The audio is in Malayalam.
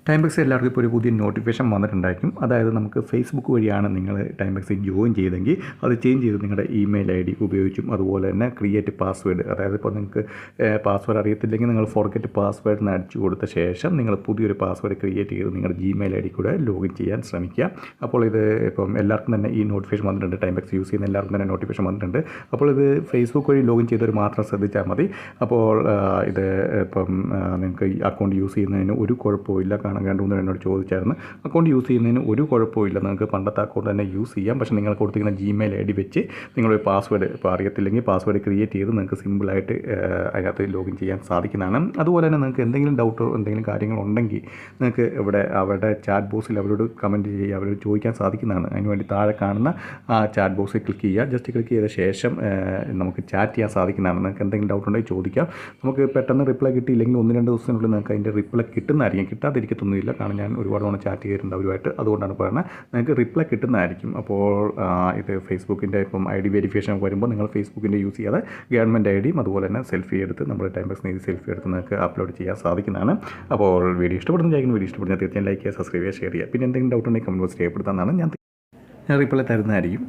ടൈംബക്സ് എല്ലാവർക്കും ഇപ്പോൾ ഒരു പുതിയ നോട്ടിഫിക്കേഷൻ വന്നിട്ടുണ്ടായിരിക്കും. അതായത് നമുക്ക് ഫേസ്ബുക്ക് വഴിയാണ് നിങ്ങൾ ടൈംബക്സിൽ ജോയിൻ ചെയ്തെങ്കിൽ അത് ചേഞ്ച് ചെയ്ത് നിങ്ങളുടെ ഇമെയിൽ ഐ ഡി ഉപയോഗിച്ചും അതുപോലെ തന്നെ ക്രിയേറ്റ് പാസ്വേഡ്, അതായത് ഇപ്പോൾ നിങ്ങൾക്ക് പാസ്വേഡ് അറിയത്തില്ലെങ്കിൽ നിങ്ങൾ ഫോർഗെറ്റ് പാസ്വേഡ് എന്ന് അടിച്ചു കൊടുത്ത ശേഷം നിങ്ങൾ പുതിയൊരു പാസ്വേഡ് ക്രിയേറ്റ് ചെയ്ത് നിങ്ങളുടെ ജിമെയിൽ ഐ ഡി കൂടെ ലോഗിൻ ചെയ്യാൻ ശ്രമിക്കുക. അപ്പോൾ ഇത് ഇപ്പം എല്ലാവർക്കും തന്നെ ഈ നോട്ടിഫിക്കേഷൻ വന്നിട്ടുണ്ട്. ടൈംബക്സ് യൂസ് ചെയ്യുന്ന എല്ലാവർക്കും തന്നെ നോട്ടിഫിക്കേഷൻ വന്നിട്ടുണ്ട്. അപ്പോൾ ഇത് ഫേസ്ബുക്ക് വഴി ലോഗിൻ ചെയ്തവർ മാത്രം ശ്രദ്ധിച്ചാൽ മതി. അപ്പോൾ ഇത് ഇപ്പം നിങ്ങൾക്ക് ഈ അക്കൗണ്ട് യൂസ് ചെയ്യുന്നതിന് ഒരു കുഴപ്പമില്ല. കാരണം രണ്ട് മൂന്ന് എന്നോട് ചോദിച്ചായിരുന്നു. അക്കൗണ്ട് യൂസ് ചെയ്യുന്നതിന് ഒരു കുഴപ്പമില്ല, നിങ്ങൾക്ക് പണ്ടത്തെ അക്കൗണ്ട് തന്നെ യൂസ് ചെയ്യാം. പക്ഷേ നിങ്ങൾ കൊടുത്തിരിക്കുന്ന ജിമെയിൽ ഐ ഡി വെച്ച് നിങ്ങളൊരു പാസ്വേഡ് ഇപ്പോൾ അറിയത്തില്ലെങ്കിൽ പാസ്വേഡ് ക്രിയേറ്റ് ചെയ്ത് നിങ്ങൾക്ക് സിമ്പിളായിട്ട് അതിനകത്ത് ലോഗിൻ ചെയ്യാൻ സാധിക്കുന്നതാണ്. അതുപോലെ തന്നെ നിങ്ങൾക്ക് എന്തെങ്കിലും ഡൗട്ടോ എന്തെങ്കിലും കാര്യങ്ങളുണ്ടെങ്കിൽ നിങ്ങൾക്ക് അവരുടെ ചാറ്റ് ബോക്സിൽ അവരോട് കമൻറ്റ് ചെയ്യുക, അവരോട് ചോദിക്കാൻ സാധിക്കുന്നതാണ്. അതിനുവേണ്ടി താഴെ കാണുന്ന ആ ചാറ്റ് ബോക്സിൽ ക്ലിക്ക് ചെയ്യുക. ജസ്റ്റ് ക്ലിക്ക് ചെയ്ത ശേഷം നമുക്ക് ചാറ്റ് ചെയ്യാൻ സാധിക്കുന്നതാണ്. നിങ്ങൾക്ക് എന്തെങ്കിലും ഡൗട്ട് ഉണ്ടെങ്കിൽ ചോദിക്കാം. നമുക്ക് പെട്ടെന്ന് റിപ്ലൈ കിട്ടിയില്ലെങ്കിൽ 1-2 ദിവസത്തിനുള്ളിൽ നിങ്ങൾക്ക് അതിൻ്റെ റിപ്ലൈ കിട്ടുന്നതായിരിക്കും. കിട്ടാതിരിക്കത്തൊന്നുമില്ല, കാരണം ഞാൻ ഒരുപാട് തവണ ചാറ്റ് ചെയ്തിട്ടുണ്ട് അവരുമായിട്ട്. അതുകൊണ്ടാണ് പറയുന്നത് നിങ്ങൾക്ക് റിപ്ലൈ കിട്ടുന്നതായിരിക്കും. അപ്പോൾ ഇത് ഫേസ്ബുക്കിൻ്റെ ഇപ്പം ഐ ഡി വെരിഫിക്കേഷൻ വരുമ്പോൾ നിങ്ങൾ ഫേസ്ബുക്കിൻ്റെ യൂസ് ചെയ്യാതെ ഗവൺമെൻറ് ഐ ഡിയും അതുപോലെ തന്നെ സെൽഫി എടുത്ത് നമ്മുടെ ടൈംബക്സ് നീതി സെൽഫി എടുത്ത് നിങ്ങൾക്ക് അപ്ലോഡ് ചെയ്യാൻ സാധിക്കുന്നതാണ്. അപ്പോൾ വീഡിയോ ഇഷ്ടപ്പെടുന്ന തീർച്ചയായും ലൈക്ക് ചെയ്യുക, സബ്സ്ക്രൈബ് ചെയ്യുക, ഷെയർ ചെയ്യുക. പിന്നെ എന്തെങ്കിലും ഡൗട്ട് ഉണ്ടെങ്കിൽ കമൻറ്റ് ബോക്സിൽ രേഖപ്പെടുത്താമെന്നാണ്. ഞാൻ റിപ്ലൈ തരുന്നതായിരിക്കും.